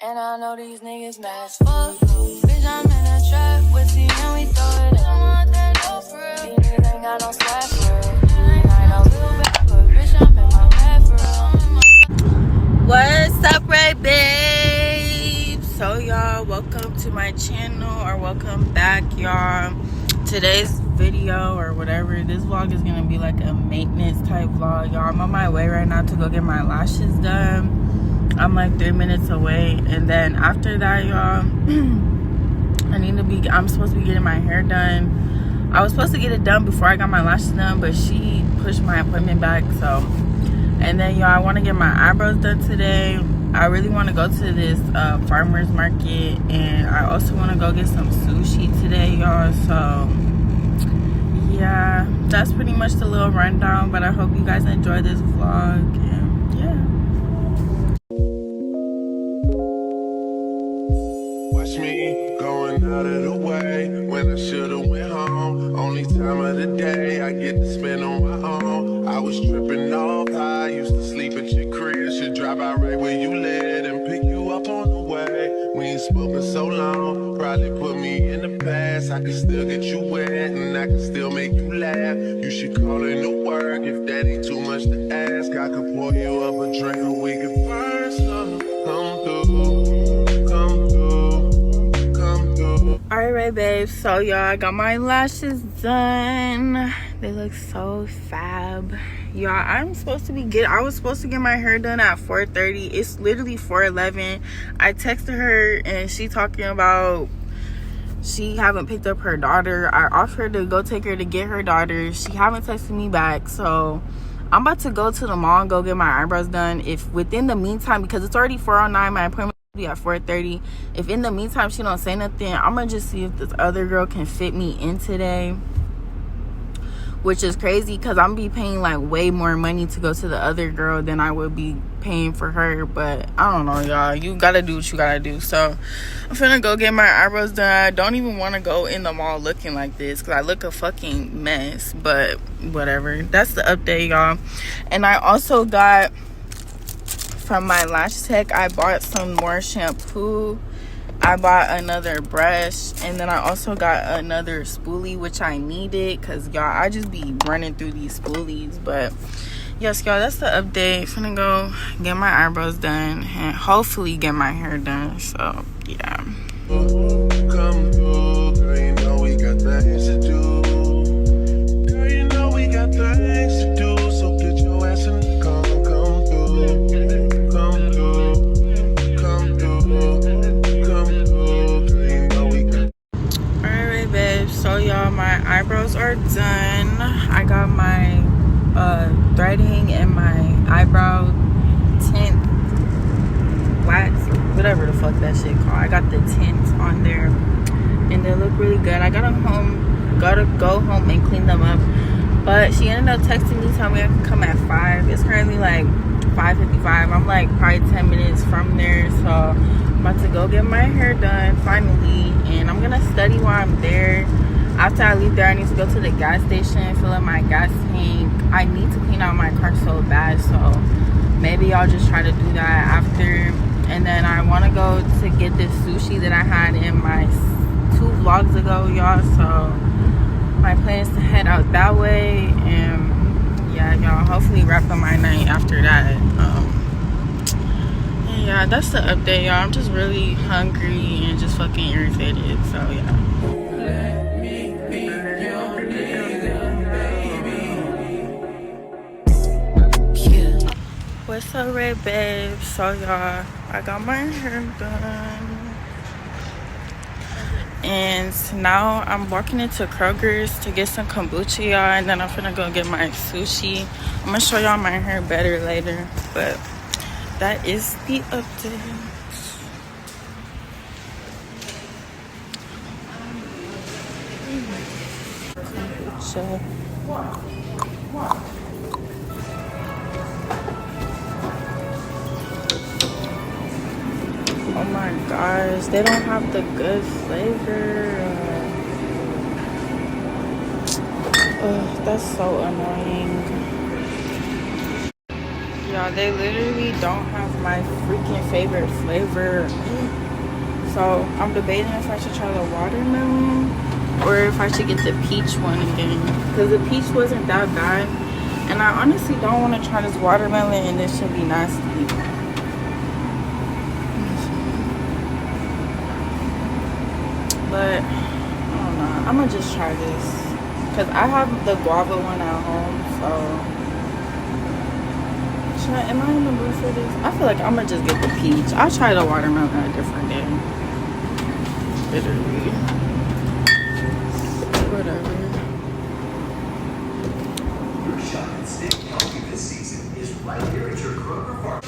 And I know these niggas mad as fuck. Bitch, I'm in a trap with you and we throw it. I don't want that no for real. These niggas ain't got no swag for real. And I ain't no little bad, but bitch, I'm in my bag for real. What's up, Ray Babes? So y'all, welcome to my channel, or welcome back, y'all. Today's video or whatever, this vlog is gonna be like a maintenance type vlog, y'all. I'm on my way right now to go get my lashes done. I'm like 3 minutes away, and then after that, y'all, I'm supposed to be getting my hair done. I was supposed to get it done before I got my lashes done, but she pushed my appointment back. So, and then y'all, I want to get my eyebrows done today. I really want to go to this farmer's market, and I also want to go get some sushi today, y'all. So yeah, that's pretty much the little rundown, but I hope you guys enjoy this vlog. And yeah, watch me going out of the way when I should've went home. Only time of the day I get to spend on my own. I was tripping off high, used to sleep at your crib. Should drive out right where you live and pick you up on the way. We ain't spoken so long, probably put me in the past. I can still get you wet and I can still make you laugh. You should call in to work if that ain't too much to ask. I could pour you up a drink or we could burn some. Come through, come through, come through. alright, Ray Babes, so y'all, I got my lashes done. They look so fab, y'all. I was supposed to get my hair done at 4:30. It's literally 4:11. I texted her and she talking about she haven't picked up her daughter. I offered to go take her to get her daughter. She haven't texted me back, so I'm about to go to the mall and go get my eyebrows done. If within the meantime, because it's already 4:09, my appointment will be at 4:30. If in the meantime she don't say nothing, I'm gonna just see if this other girl can fit me in today, which is crazy because I'm be paying like way more money to go to the other girl than I would be paying for her. But I don't know, y'all, you gotta do what you gotta do. So I'm finna go get my eyebrows done. I don't even want to go in the mall looking like this because I look a fucking mess, but whatever. That's the update, y'all. And I also got from my lash tech, I bought some more shampoo. I bought another brush, and then I also got another spoolie, which I needed because, y'all, I just be running through these spoolies. But yes, y'all, that's the update. Finna go get my eyebrows done and hopefully get my hair done. So yeah, Come through, girl, you know we got things to do. Girl, you know we got things to do. So get your ass in the car, come through. Come through, come through, come through. Girl, you know we got. alright, babe. So y'all, my eyebrows are done. I got my threading and my eyebrow tint wax, whatever the fuck that shit called. I got the tint on there and they look really good. I gotta go home and clean them up, but she ended up texting me telling me I can come at 5. It's currently like 5:55. I'm like probably 10 minutes from there, so I'm about to go get my hair done finally, and I'm gonna study while I'm there. After I leave there, I need to go to the gas station, fill up my gas tank. I need to clean out my car so bad, so maybe I'll just try to do that after. And then I want to go to get this sushi that I had in my 2 vlogs ago, y'all. So my plan is to head out that way, and yeah, y'all, hopefully wrap up my night after that. And yeah, that's the update, y'all. I'm just really hungry and just fucking irritated, so yeah. What's up, Ray Babes? So y'all, I got my hair done, and now I'm walking into Kroger's to get some kombucha, y'all, and then I'm finna go get my sushi. I'm gonna show y'all my hair better later, but that is the update. Kombucha. Oh my gosh, they don't have the good flavor. Ugh, that's so annoying. Y'all, they literally don't have my freaking favorite flavor. So I'm debating if I should try the watermelon or if I should get the peach one again, because the peach wasn't that bad. And I honestly don't want to try this watermelon and this should be nasty. But I don't know, I'm gonna just try this because I have the guava one at home. So am I in the mood for this? I feel like I'm gonna just get the peach. I'll try the watermelon a different day. Literally. Whatever. Your shop and steak healthy this season is right here at your Kroger Farm.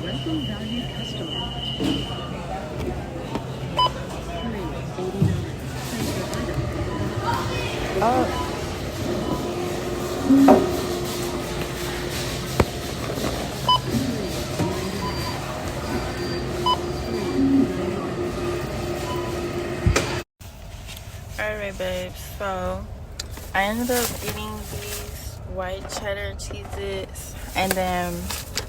Welcome value customer. Oh. Alright, babes, so I ended up getting these white cheddar cheeses, and then,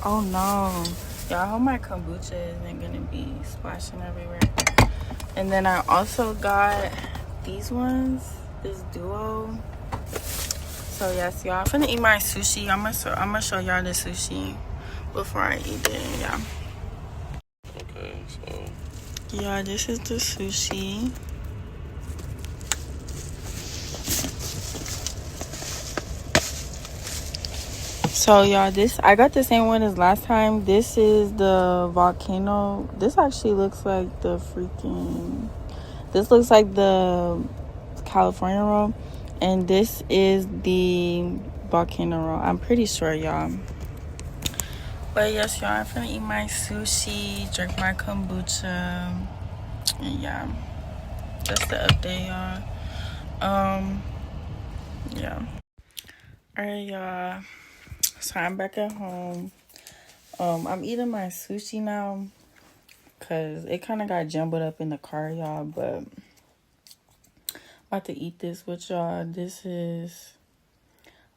oh no, y'all, I hope my kombucha isn't gonna be splashing everywhere. And then I also got these ones, this duo. So yes, y'all, I'm gonna eat my sushi. I'm gonna show y'all the sushi before I eat it. Yeah. Okay, so Yeah, this is the sushi. So y'all, this, I got the same one as last time. This is the volcano. This actually looks like the freaking, this looks like the California roll, and this is the volcano roll. I'm pretty sure, y'all. But yes, y'all, I'm gonna eat my sushi, drink my kombucha, and yeah, that's the update, y'all. Yeah. Alright, y'all, so I'm back at home. I'm eating my sushi now because it kind of got jumbled up in the car, y'all, but I'm about to eat this with y'all. This is,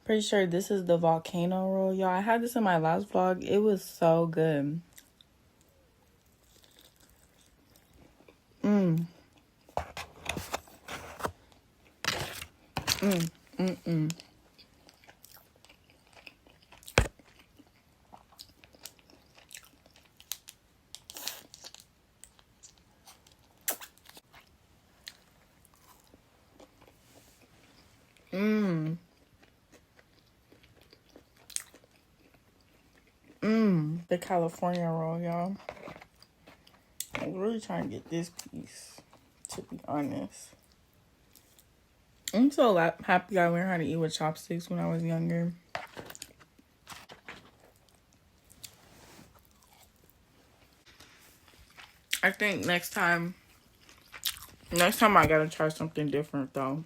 pretty sure this is the volcano roll, y'all. I had this in my last vlog. It was so good. Mmm. The California roll, y'all. I was really trying to get this piece, to be honest. I'm so happy I learned how to eat with chopsticks when I was younger. I think next time I gotta try something different, though.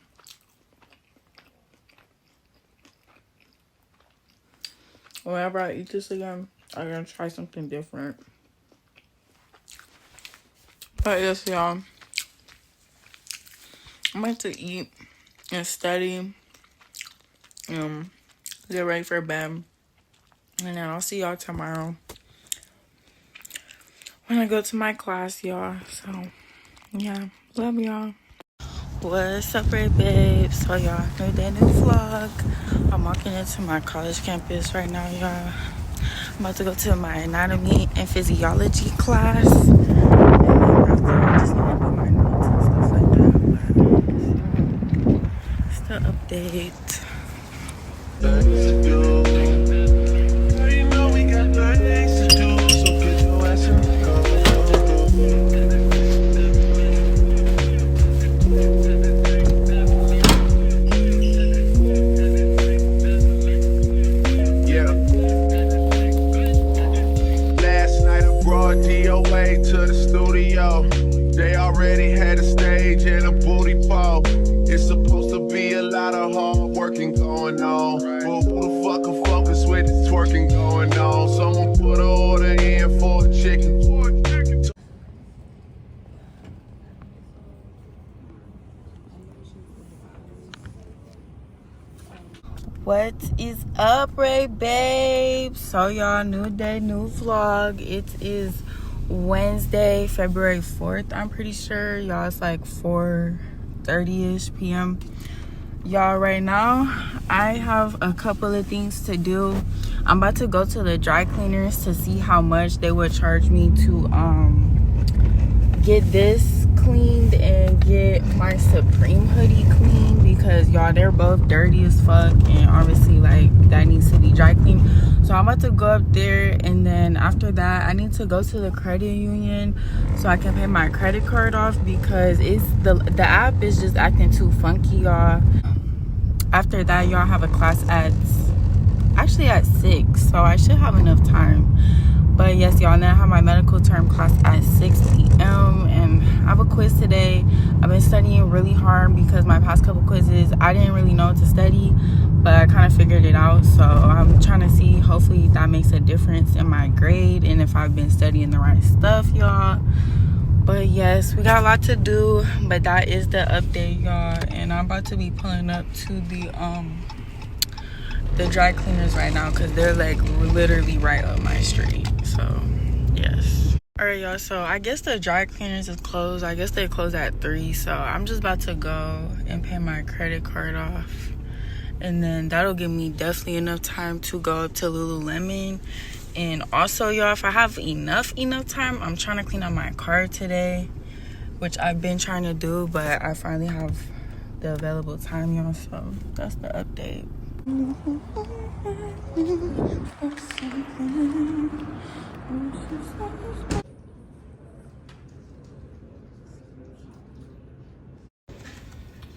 Whenever I eat this again, I gotta try something different. But yes, y'all, I'm about to eat and study, get ready for bed, and then I'll see y'all tomorrow when I go to my class, y'all. So yeah, love y'all. What's up, babes? So y'all, new day, new vlog. I'm walking into my college campus right now, y'all. I'm about to go to my anatomy and physiology class, and then after, I'm just gonna do my notes and stuff like that. But it's the update. Things to do. Girl, you know we got things to do, so put your ass in the car. Yeah. Last night I brought DOA to the studio. They already had a stage and a booty pole. It's supposed to be a lot of hard working going on. Well, who the fuck can focus with the twerking going on? Someone put an order in for a chicken. What is up, Ray Babes? So y'all, new day, new vlog. It is Wednesday, February 4th, I'm pretty sure. Y'all, it's like 4:30ish p.m. Y'all, right now I have a couple of things to do. I'm about to go to the dry cleaners to see how much they would charge me to get this cleaned and get my Supreme hoodie cleaned, because y'all, they're both dirty as fuck, and obviously like that needs to be dry cleaned. So I'm about to go up there, and then after that I need to go to the credit union so I can pay my credit card off, because it's the app is just acting too funky, y'all. After that, y'all, have a class at 6, so I should have enough time. But yes, y'all, now I have my medical term class at 6 p.m. and I have a quiz today. I've been studying really hard because my past couple quizzes, I didn't really know what to study, but I kind of figured it out. So I'm trying to see, hopefully that makes a difference in my grade and if I've been studying the right stuff, y'all. But yes, we got a lot to do, but that is the update, y'all. And I'm about to be pulling up to the dry cleaners right now, because they're like literally right up my street. So yes. All right, y'all, so I guess the dry cleaners is closed. I guess they close at 3, so I'm just about to go and pay my credit card off, and then that'll give me definitely enough time to go up to Lululemon. And also, y'all, if I have enough time, I'm trying to clean up my car today, which I've been trying to do, but I finally have the available time, y'all. So that's the update.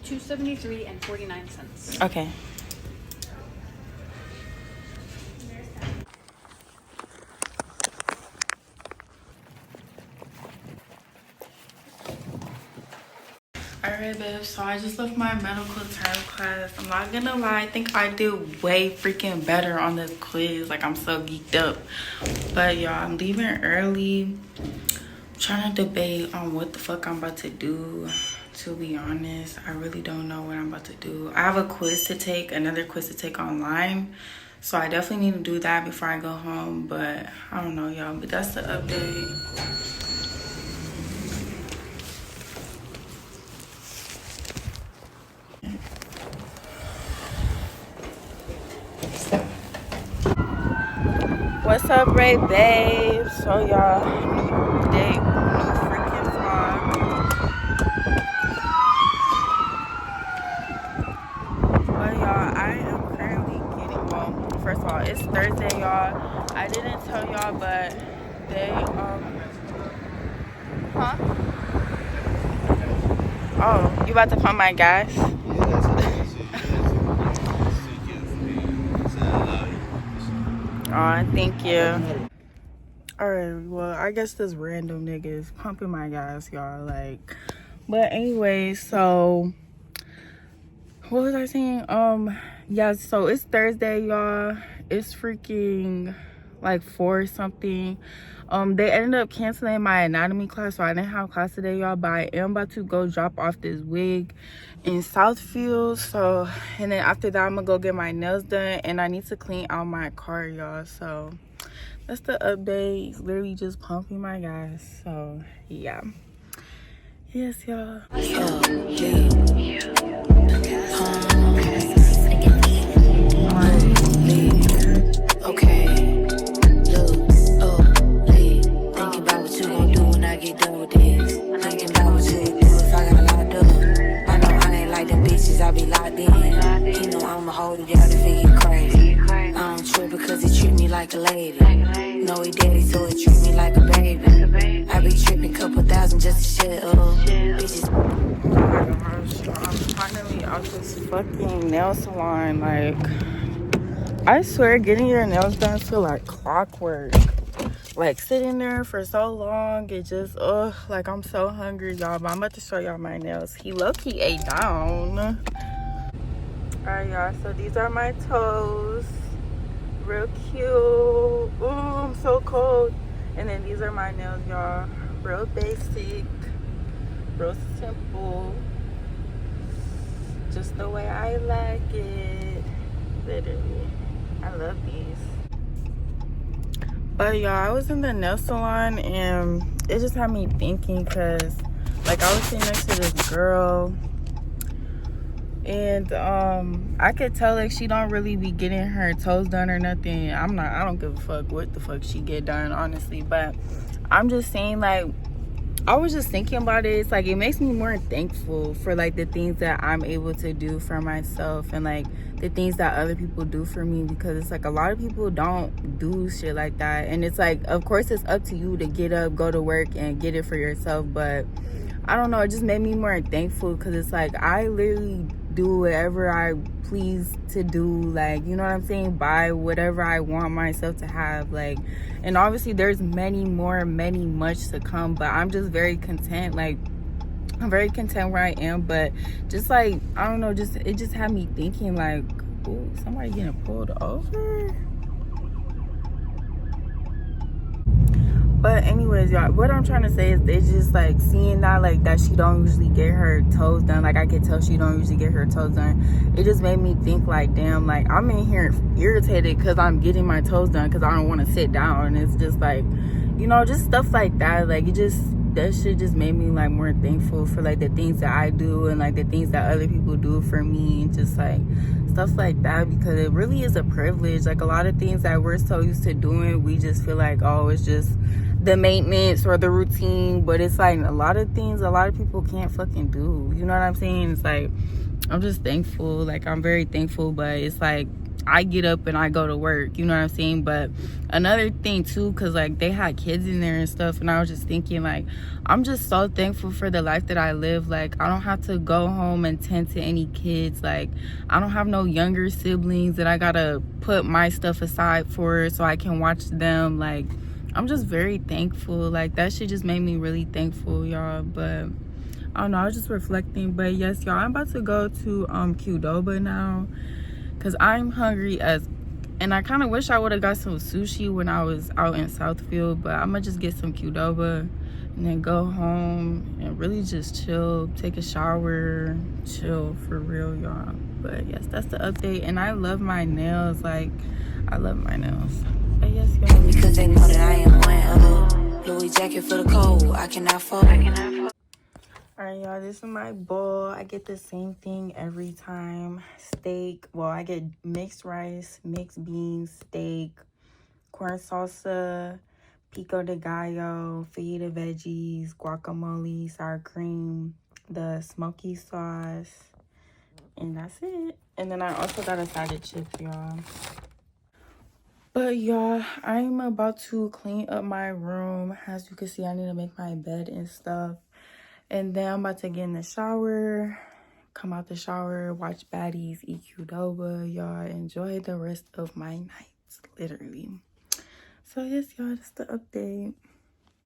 $273.49. Okay. Alright, babe, so I just left my medical term class. I'm not gonna lie, I think I did way freaking better on this quiz. Like, I'm so geeked up. But y'all, I'm leaving early. I'm trying to debate on what the fuck I'm about to do. To be honest, I really don't know what I'm about to do. I have a quiz to take, another quiz to take online, so I definitely need to do that before I go home. But I don't know, y'all, but that's the update. What's up, Ray Babes? So y'all, new day, new freaking vlog. But y'all, I am currently getting, well, first of all, it's Thursday, y'all. I didn't tell y'all, but they oh, you about to pump my gas? Oh, thank you. Alright, well, I guess this random nigga is pumping my gas, y'all. Like, but anyway, so what was I saying? Yeah, so it's Thursday, y'all. It's freaking like 4 something. They ended up canceling my anatomy class, so I didn't have class today, y'all. But I am about to go drop off this wig in Southfield. So, and then after that, I'm gonna go get my nails done, and I need to clean out my car, y'all. So that's the update. It's literally just pumping my gas. So yeah. Yes, y'all. Okay, look, oh, lead. Thinking about what you gon' do when I get done with this. Thinking about what you do if I got locked up. I know I ain't like the bitches, I be locked in. You know I'ma hold it down if it get crazy. I don't trip because he treat me like a lady. No, he daddy, so he treat me like a baby. I be tripping couple thousand just to shut up. Bitches. Oh my gosh, I'm finally out this fucking nail salon. Like, I swear, getting your nails done feel like clockwork. Like, sitting there for so long, it just, ugh, like, I'm so hungry, y'all. But I'm about to show y'all my nails. He low-key ate down. Alright, y'all, so these are my toes. Real cute. Ooh, I'm so cold. And then these are my nails, y'all. Real basic. Real simple. Just the way I like it. Literally. I love these. But y'all, I was in the nail salon and it just had me thinking, because like I was sitting next to this girl and I could tell like she don't really be getting her toes done or nothing. I don't give a fuck what the fuck she get done, honestly. But I'm just saying, like, I was just thinking about it. It's like it makes me more thankful for like the things that I'm able to do for myself and like the things that other people do for me, because it's like a lot of people don't do shit like that. And it's like, of course it's up to you to get up, go to work and get it for yourself, but I don't know, it just made me more thankful, because it's like I literally do whatever I please to do, like, you know what I'm saying, buy whatever I want myself to have, like, and obviously there's many much to come, but I'm just very content. Like, I'm very content where I am, but just like, I don't know, it just had me thinking like, ooh, somebody getting pulled over. But anyways, y'all, what I'm trying to say is it's just like seeing that, like, that she don't usually get her toes done. Like, I can tell she don't usually get her toes done. It just made me think like, damn, like, I'm in here irritated because I'm getting my toes done because I don't want to sit down. And it's just like, you know, just stuff like that. Like, that shit just made me like more thankful for like the things that I do and like the things that other people do for me, and just like stuff like that, because it really is a privilege. Like, a lot of things that we're so used to doing, we just feel like, oh, it's just the maintenance or the routine, but it's like a lot of things a lot of people can't fucking do, you know what I'm saying? It's like, I'm just thankful, like, I'm very thankful, but it's like I get up and I go to work, you know what I'm saying? But another thing too, because like they had kids in there and stuff, and I was just thinking like, I'm just so thankful for the life that I live. Like, I don't have to go home and tend to any kids. Like, I don't have no younger siblings that I gotta put my stuff aside for so I can watch them. Like, I'm just very thankful. Like, that shit just made me really thankful, y'all. But I don't know, I was just reflecting. But yes, y'all, I'm about to go to Qdoba now, because I'm hungry as, and I kind of wish I would have got some sushi when I was out in Southfield, but I'm gonna just get some Qdoba and then go home and really just chill, take a shower, chill for real, y'all. But yes, that's the update. And I love my nails. Like, I love my nails. But yes, y'all, Because they know that I am one Louis jacket for the cold. I cannot fold. all right, y'all, this is my bowl. I get the same thing every time. Steak, well, I get mixed rice, mixed beans, steak, corn salsa, pico de gallo, fajita veggies, guacamole, sour cream, the smoky sauce, and that's it. And then I also got a side of chips, y'all. But y'all, I'm about to clean up my room. As you can see, I need to make my bed and stuff. And then I'm about to get in the shower, come out the shower, watch Baddies, eat Qdoba. Y'all, enjoy the rest of my night, literally. So yes, y'all, that's the update.